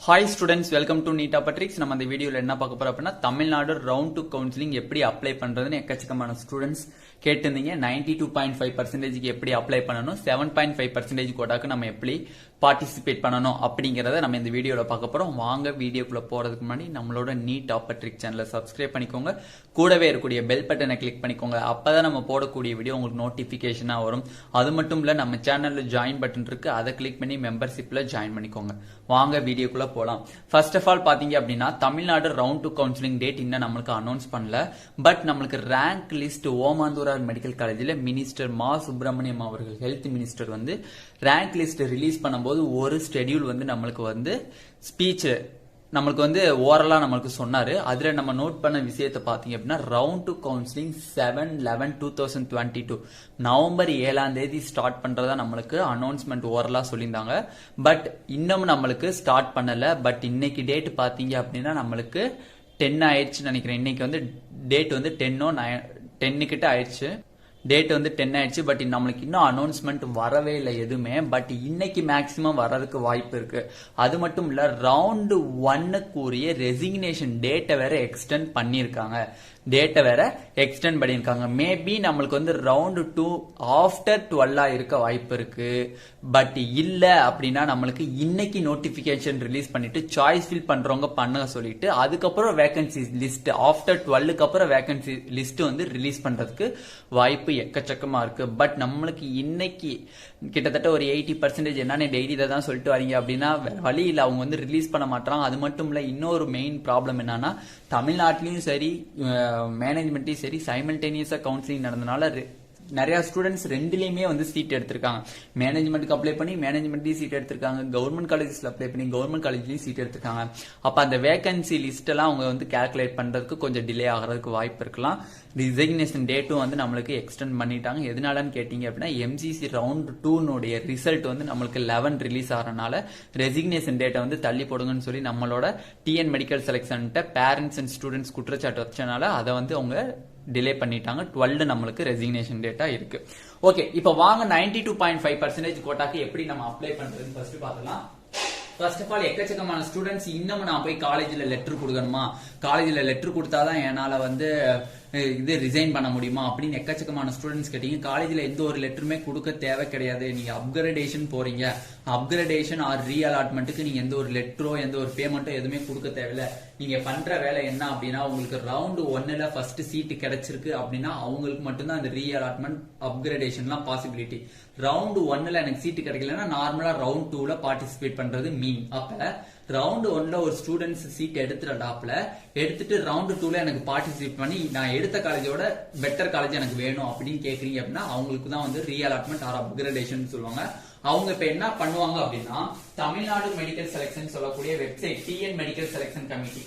Hi students, welcome to Neet Patrick's. நம்ம இந்த வீடியோல என்ன பார்க்க போறோம் அப்படினா தமிழ்நாடு ரவுண்ட் 2 கவுன்சிலிங் எப்படி அப்ளை பண்றதுன்னு எக்கச்சக்கமான ஸ்டூடண்ட்ஸ் கேட்டிருந்தீங்க. 92.5% க்கு எப்படி அப்ளை பண்ணனும், 7.5% கோட்டாக்கு நம்ம எப்படி பார்ட்டிசிபேட் பண்ணனும் அப்படிங்கறத நம்ம இந்த வீடியோல பார்க்க போறோம். வாங்க வீடியோக்குள்ள போறதுக்கு முன்னாடி நம்மளோட நீட் பட்ரிக் சேனலை சப்ஸ்கிரைப் பண்ணிக்கோங்க. கூடவே இருக்கக்கூடிய பெல் பட்டனை கிளிக் பண்ணிக்கோங்க. அப்பதான் நம்ம போடக்கூடிய வீடியோ உங்களுக்கு நோட்டிபிகேஷனா வரும். அது மட்டும் இல்ல நம்ம சேனல்ல ஜாயின் பட்டன் இருக்கு, அதை கிளிக் பண்ணி மெம்பர்ஷிப்ல ஜாயின் பண்ணிக்கோங்க. வாங்க வீடியோக்குள்ள போலாம். ஃபர்ஸ்ட் ஆஃப் ஆல் பாத்தீங்க அப்படின்னா தமிழ்நாடு ரவுண்ட் 2 கவுன்சிலிங் டேட் இன்னும் நம்மளுக்கு அனௌன்ஸ் பண்ணல. பட் நம்மளுக்கு ரேங்க் லிஸ்ட் ஓமாந்தூரார் மெடிக்கல் காலேஜில் மினிஸ்டர் மா சுப்பிரமணியம் அவர்கள் ஹெல்த் மினிஸ்டர் வந்து ரேங்க் லிஸ்ட் ரிலீஸ் பண்ணும்போது ஒரு ஷெட்யூல் வந்து நம்மளுக்கு வந்து ஸ்பீச் நம்மளுக்கு வந்து ஓரலா நம்மளுக்கு சொன்னாரு. அதுல நம்ம நோட் பண்ண விஷயத்தை பாத்தீங்க அப்படின்னா ரவுண்ட் 2 கவுன்சிலிங் 7/11/2022 நவம்பர் 7ஆம் தேதி ஸ்டார்ட் பண்றதா நம்மளுக்கு அனௌன்ஸ்மெண்ட் ஓரலா சொல்லியிருந்தாங்க. பட் இன்னும் நம்மளுக்கு ஸ்டார்ட் பண்ணல. பட் இன்னைக்கு டேட் பாத்தீங்க அப்படின்னா நம்மளுக்கு 10 ஆயிடுச்சு நினைக்கிறேன். இன்னைக்கு வந்து டேட் வந்து 10 கிட்ட ஆயிடுச்சு. டேட் வந்து 10 ஆயிடுச்சு. பட் நம்மளுக்கு இன்னும் அனௌன்ஸ்மெண்ட் வரவே இல்லை எதுவுமே. பட் இன்னைக்கு மேக்சிமம் வர்றதுக்கு வாய்ப்பு இருக்கு. அது மட்டும் இல்ல ரவுண்ட் 1 ரெசிக்னேஷன் டேட்டை வேற எக்ஸ்டெண்ட் பண்ணிருக்காங்க. மேபி நம்மளுக்கு வந்து ரவுண்ட் 2 ஆஃப்டர் 12 இருக்க வாய்ப்பு இருக்கு. பட் இல்ல அப்படின்னா நம்மளுக்கு இன்னைக்கு நோட்டிபிகேஷன் ரிலீஸ் பண்ணிட்டு சாய்ஸ் ஃபில் பண்றவங்க பண்ணுங்க சொல்லிட்டு அதுக்கப்புறம் வேகன்சி லிஸ்ட் ஆஃப்டர் 12க்கு அப்புறம் வேகன்சி லிஸ்ட் வந்து ரிலீஸ் பண்றதுக்கு வாய்ப்பு எக்கச்சக்கமா இருக்கு. பட் நம்மளுக்கு இன்னைக்கு கிட்டத்தட்ட ஒரு 80% என்னன்னு டெய்லி தான் சொல்லிட்டு வரீங்க அப்படின்னா வழி இல்ல, அவங்க வந்து ரிலீஸ் பண்ண மாட்டாங்க. அது மட்டும் இல்ல இன்னொரு மெயின் ப்ராப்ளம் என்னன்னா தமிழ்நாட்டிலயும் சரி மேனேஜ்மெண்ட்லயும் சரி சைமல்டேனியஸா கவுன்சிலிங் நடந்தனால நிறைய ஸ்டூடெண்ட்ஸ் ரெண்டுலயுமே வந்து சீட் எடுத்திருக்காங்க. மேனேஜ்மெண்ட்டுக்கு அப்ளை பண்ணி மேனேஜ்மெண்ட்லயும் சீட் எடுத்திருக்காங்க, கவர்மெண்ட் காலேஜஸ்ல அப்ளை பண்ணி கவர்மெண்ட் காலேஜ்லயும் சீட் எடுத்திருக்காங்க. அப்ப அந்த வேகன்சி லிஸ்ட் எல்லாம் அவங்க வந்து கால்குலேட் பண்றதுக்கு கொஞ்சம் டிலே ஆகிறதுக்கு வாய்ப்பு இருக்கலாம். ரிசிக்னேஷன் டேட்டும் வந்து நம்மளுக்கு எக்ஸ்டெண்ட் பண்ணிட்டாங்க. எதனாலன்னு கேட்டீங்க அப்படின்னா எம்சிசி ரவுண்ட் 2 ரிசல்ட் வந்து நம்மளுக்கு 11 ரிலீஸ் ஆகிறனால ரெசிக்னேஷன் டேட்டை வந்து தள்ளி போடுங்கன்னு சொல்லி நம்மளோட TN medical selection parents and students குற்றச்சாட்டு வச்சனால அதை வந்து அவங்க டிலே பண்ணிட்டாங்க. 12 நம்மளுக்கு ரெசிக்னேஷன் டேட்டா இருக்கு. ஓகே, இப்ப வாங்க 92.5% கோட்டாக்கு எப்படி நம்ம அப்ளை பண்றதுன்னு ஃபர்ஸ்ட் பார்க்கலாம். ஃபர்ஸ்ட் ஆஃப் ஆல் எக்கச்சக்கமான ஸ்டூடெண்ட்ஸ் இன்னும் நான் போய் காலேஜ்ல லெட்டர் கொடுக்கணுமா, காலேஜ்ல லெட்டர் கொடுத்தாதான் என்னால வந்து இது ரிசைன் பண்ண முடியுமா அப்படின்னு எக்கச்சக்கமான ஸ்டூடெண்ட்ஸ் கேட்டீங்க. காலேஜ்ல எந்த ஒரு லெட்டருமே கொடுக்க தேவை கிடையாது. நீங்க அப்கிரேடேஷன் போறீங்க, அப்கிரேடேஷன் ஆர் ரீஅலாட்மெண்ட்டுக்கு நீங்க எந்த ஒரு லெட்டரோ எந்த ஒரு பேமெண்ட்டோ எதுவுமே கொடுக்க தேவையில்ல. நீங்க பண்ற வேலை என்ன அப்படின்னா உங்களுக்கு ரவுண்ட் 1 ஃபர்ஸ்ட் சீட் கிடைச்சிருக்கு அப்படின்னா அவங்களுக்கு மட்டும்தான் அந்த ரீஅலாட்மெண்ட் அப்கிரேடேஷன்லாம் பாசிபிலிட்டி. ரவுண்ட் 1 எனக்கு சீட் கிடைக்கலன்னா நார்மலா ரவுண்ட் 2 பார்ட்டிசிபேட் பண்றது மீன். அப்ப ரவுண்ட் 1 ஒரு ஸ்டூடெண்ட்ஸ் சீட் எடுத்துட்டு ரவுண்ட் 2 எனக்கு பார்ட்டிசிபேட் பண்ணி நான் எடுத்த காலேஜோட பெட்டர் காலேஜ் எனக்கு வேணும் அப்படின்னு கேக்குறீங்க அப்படின்னா அவங்களுக்கு தான் வந்து ரீஅலாட்மெண்ட் ஆர் அப்கிரேடேஷன் சொல்லுவாங்க. அவங்க இப்ப என்ன பண்ணுவாங்க அப்படின்னா தமிழ்நாடு மெடிக்கல் செலக்ஷன் சொல்லக்கூடிய website TN medical selection committee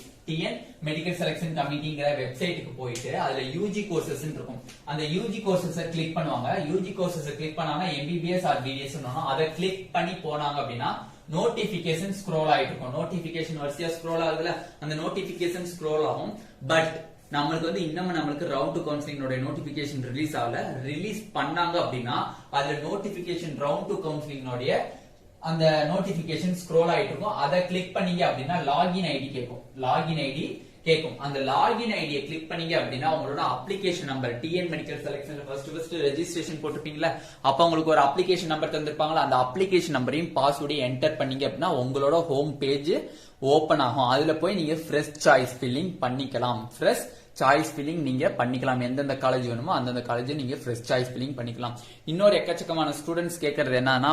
கமிட்டிங்கிற வெப்சைட்டுக்கு போயிட்டு அதுல யூஜி கோர்சஸ் இருக்கும். அந்த யூஜி கோர்சஸ் கிளிக் பண்ணுவாங்க. யூஜி கோர்சஸ் கிளிக் பண்ணாங்க MBBS ஆர் BDS அதை கிளிக் பண்ணி போனாங்க அப்படின்னா நோட்டிபிகேஷன் ஸ்க்ரோல் ஆயிட்டு இருக்கும். நோட்டிபிகேஷன் வரிசையா ஸ்க்ரோல் ஆகுதுல, அந்த நோட்டிபிகேஷன் ஸ்க்ரோல் ஆகும். பட் நம்மளுக்கு வந்து இன்னும் நம்மளுக்கு ரவுண்ட் 2 கவுன்சிலிங் நோட்டிபிகேஷன் ரிலீஸ் ஆகல. ரிலீஸ் பண்ணாங்க அப்படின்னா அதுல நோட்டிபிகேஷன் ரவுண்ட் 2 கவுன்சிலிங் அந்த நோட்டிபிகேஷன் ஸ்க்ரோல் ஆயிட்டு இருக்கும். அதை கிளிக் பண்ணீங்க அப்படின்னா லாகின் ஐடி கேட்கும். அந்த லாகின் ஐடியை கிளிக் பண்ணீங்க அப்படின்னா உங்களோட application number TN medical selection first registration போட்டுப்பீங்களா, அப்ப உங்களுக்கு ஒரு அப்ளிகேஷன் நம்பர் தந்திருப்பாங்களா, அந்த அப்ளிகேஷன் நம்பரையும் பாஸ்வேர்டையும் என்டர் பண்ணீங்க அப்படின்னா உங்களோட ஹோம் பேஜ் ஓபன் ஆகும். அதுல போய் நீங்க ஃப்ரெஷ் சாய்ஸ் ஃபில்லிங் பண்ணிக்கலாம். நீங்க பண்ணிக்கலாம். எந்தெந்த காலேஜ் வேணுமோ அந்தந்த காலேஜ் நீங்க ஃப்ரெஷ் சாய்ஸ் ஃபில்லிங் பண்ணிக்கலாம். இன்னொரு எக்கச்சக்கமான ஸ்டூடெண்ட்ஸ் கேட்கறது என்னன்னா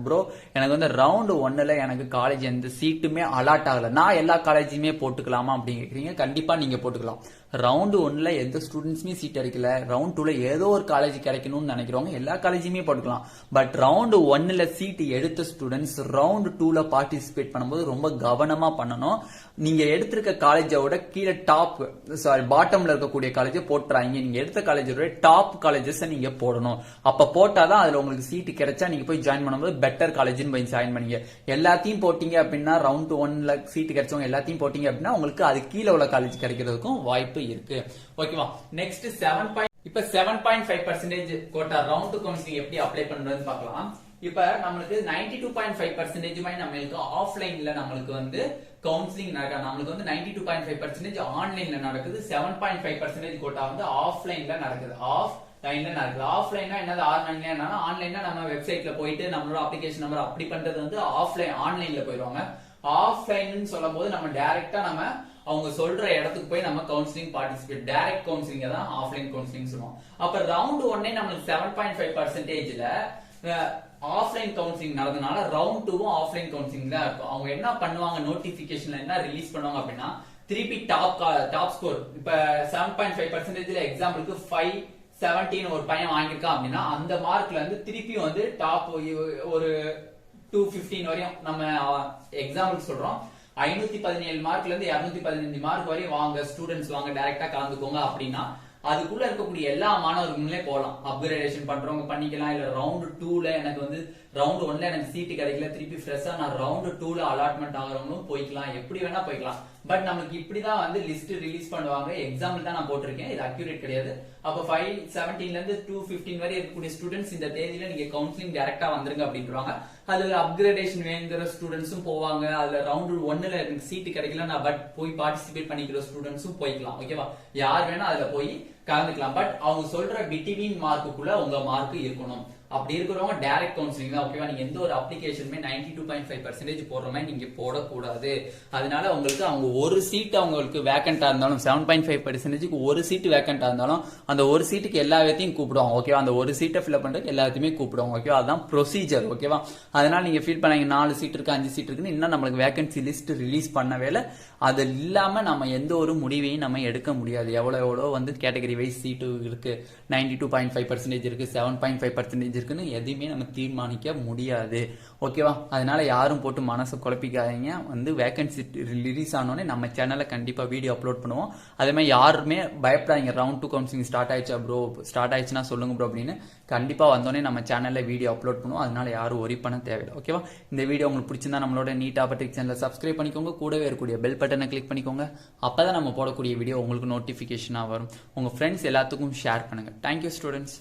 ப்ரோ எனக்கு வந்து ரவுண்ட் 1 எனக்கு காலேஜ் எந்த சீட்டுமே அலாட் ஆகல, நான் எல்லா காலேஜுமே போட்டுக்கலாமா அப்படின்னு கேக்குறீங்க. கண்டிப்பா நீங்க போட்டுக்கலாம். ரவுண்ட் 1 எந்த ஸ்டூடெண்ட்ஸ்மே சீட் கிடைக்கல, ரவுண்ட் 2 ஏதோ ஒரு காலேஜ் கிடைக்கணும்னு நினைக்கிறவங்க எல்லா காலேஜுமே போட்டுக்கலாம். பட் ரவுண்ட் 1 சீட் எடுத்த ஸ்டூடெண்ட்ஸ் ரவுண்ட் 2 பார்ட்டிசிபேட் பண்ணும்போது ரொம்ப கவனமா பண்ணணும். நீங்க எடுத்திருக்க காலேஜோட கீழே பாட்டம்ல இருக்கக்கூடிய காலேஜ் போட்டுறாங்க. நீங்க எடுத்த காலேஜோட டாப் காலேஜஸ் நீங்க போடணும். அப்ப போட்டாதான் அதுல உங்களுக்கு சீட் கிடைச்சா நீங்க போய் ஜாயின் பண்ணும்போது பெட்டர் காலேஜ் போய் ஜாயின் பண்ணீங்க. எல்லாத்தையும் போட்டீங்க அப்படின்னா ரவுண்ட் 1 சீட் கிடைச்சவங்க எல்லாத்தையும் போட்டீங்க அப்படின்னா உங்களுக்கு அது கீழே உள்ள காலேஜ் கிடைக்கிறதுக்கும் வாய்ப்பு இருக்கு. ஓகேவா? நெக்ஸ்ட் 7.5% கோட்டா ரவுண்ட் 2 கவுன்சிலிங் எப்படி அப்ளை பண்றதுன்னு பார்க்கலாம். இப்ப நம்மளுக்கு 92.5% மாதிரி நம்மளுக்கு ஆஃப்லைன்ல நம்மளுக்கு வந்து கவுன்சிலிங் நடக்குது. நம்மளுக்கு வந்து 92.5% ஆன்லைன்ல நடக்குது. 7.5% கோட்டா வந்து ஆஃப்லைன்ல நடக்குது. ஆஃப்லைன்னா என்னது, ஆன்லைன்னா நம்ம வெப்சைட்ல போயிட்டு நம்மளோட அப்ளிகேஷன் நம்பர் அப்படி பண்றது வந்து ஆன்லைன்ல போயிடுவாங்க. ஆஃப்லைன் சொல்லும் போது நம்ம டைரக்டா நம்ம அவங்க சொல்ற இடத்துக்கு போய் நம்ம கவுன்சிலிங் பார்ட்டிசிபேட், டைரக்ட் கவுன்சிலிங் தான் ஆஃப்லைன் கவுன்சிலிங் சொல்லுவோம். அப்ப ரவுண்ட் 1 நம்மளுக்கு 7.5%ல ஆஃப்லைன் கவுன்சிலிங் நடந்தனால ரவுண்ட் 2வும் ஆஃப்லைன் கவுன்சிலிங் தான் இருக்கும். அவங்க என்ன பண்ணுவாங்க, நோட்டிபிகேஷன்ல என்ன ரிலீஸ் பண்ணுவாங்க அப்படின்னா திருப்பி டாப் ஸ்கோர். இப்ப 7.5%ல எக்ஸாம்பிளுக்கு 517 ஒரு பையன் வாங்கியிருக்கான் அப்படின்னா அந்த மார்க்ல இருந்து திருப்பி வந்து டாப் ஒரு 215 வரையும் நம்ம எக்ஸாம்பிள் சொல்றோம். 517 மார்க்ல இருந்து 215 மார்க் வரையும் வாங்க ஸ்டூடெண்ட்ஸ் வாங்க டைரக்டா கலந்துக்கோங்க அப்படின்னா அதுக்குள்ள இருக்கக்கூடிய எல்லா மாணவர்களுமே போகலாம். அப்கிரேடேஷன் பண்றவங்க பண்ணிக்கலாம். இல்ல ரவுண்ட் 2ல எனக்கு வந்து ரவுண்ட் 1ல எனக்கு சீட்டு கிடைக்கல, திருப்பி ஃப்ரெஷ்ஷா நான் ரவுண்ட் 2ல அலாட்மெண்ட் ஆகிறவங்களும் போய்க்கலாம். எப்படி வேணா போய்க்கலாம். பட் நமக்கு இப்படிதான் வந்து லிஸ்ட் ரிலீஸ் பண்ணுவாங்க. எக்ஸாம்பிள் தான் நான் போட்டிருக்கேன், இது அக்யூரேட் கிடையாது. அப்ப 517ல இருந்து 215 வரை இருக்கக்கூடிய ஸ்டூடெண்ட்ஸ் இந்த தேதியில நீங்க கவுன்சிலிங் டைரக்டா வந்துருங்க அப்படின்றாங்க. அதுல அப்கிரேடேஷன் வேணுங்கிற ஸ்டூடெண்ட்ஸும் போவாங்க. அதுல ரவுண்ட் 1ல எனக்கு சீட்டு கிடைக்கல நான் பட் போய் பார்ட்டிசிபேட் பண்ணிக்கிற ஸ்டூடெண்ட்ஸும் போய்க்கலாம். ஓகேவா, யார் வேணா அதுல போய் கலந்துக்கலாம். பட் அவங்க சொல்ற பிட்வீன் மார்க்குள்ள உங்க மார்க் இருக்கணும். அப்படி இருக்கிறவங்க டைரக்ட் கவுன்சிலிங் தான். ஓகேவா, நீங்க எந்த ஒரு அப்ளிகேஷனுமே 92.5% போடுற மாதிரி நீங்க போடக்கூடாது. அதனால உங்களுக்கு அவங்க ஒரு சீட் அவங்களுக்கு வேக்கண்டா இருந்தாலும் 7.5%க்கு ஒரு சீட் வேக்கண்டா இருந்தாலும் அந்த ஒரு சீட்டுக்கு எல்லா வேத்தையும் கூப்பிடுவாங்க. ஓகேவா, அந்த ஒரு சீட்டை ஃபில் பண்றதுக்கு எல்லாத்தையுமே கூப்பிடுவாங்க. ஓகேவா, அதுதான் ப்ரொசீஜர். ஓகேவா, அதனால நீங்க ஃபீல் பண்ணாங்க 4 சீட் இருக்கு 5 சீட் இருக்குன்னு இன்னும் நம்மளுக்கு வேகன்சி லிஸ்ட் ரிலீஸ் பண்ணவே அது இல்லாம நம்ம எந்த ஒரு முடிவையும் நம்ம எடுக்க முடியாது. எவ்வளோ வந்து கேட்டகரி வைஸ் சீட்டு இருக்கு, 92.5% இருக்கு, 7.5% இருக்குன்னு எதையுமே நம்ம தீர்மானிக்க முடியாது. ஓகேவா, அதனால யாரும் போட்டு மனசை குழப்பிக்காதீங்க. வந்து வேகன்சி ரிலீஸ் ஆனோடனே நம்ம சேனல்ல கண்டிப்பா வீடியோ அப்லோட் பண்ணுவோம். அதே மாதிரி யாருமே பயப்படாதீங்க, ரவுண்ட் 2 கவுன்சிலிங் ஸ்டார்ட் ஆயிடுச்சா ப்ரோ, ஸ்டார்ட் ஆயிடுச்சுன்னா சொல்லுங்க ப்ரோ அப்படின்னு கண்டிப்பா வந்தோடனே நம்ம சேனல்ல வீடியோ அப்லோட் பண்ணுவோம். அதனால யாரும் ஒரி பண்ண தேவையில்லை. ஓகேவா, இந்த வீடியோ உங்களுக்கு பிடிச்சிருந்தா நம்மளோட நீட் ஆபர்டிக் சேனலை சப்ஸ்கிரைப் பண்ணிக்கோங்க. கூடவே இருக்கக்கூடிய பெல் பட்டனை கிளிக் பண்ணிக்கோங்க. அப்பதான் நம்ம போடக்கூடிய வீடியோ உங்களுக்கு நோட்டிபிகேஷனா வரும். உங்க ஃப்ரெண்ட்ஸ் எல்லாத்துக்கும் ஷேர் பண்ணுங்க. Thank you students.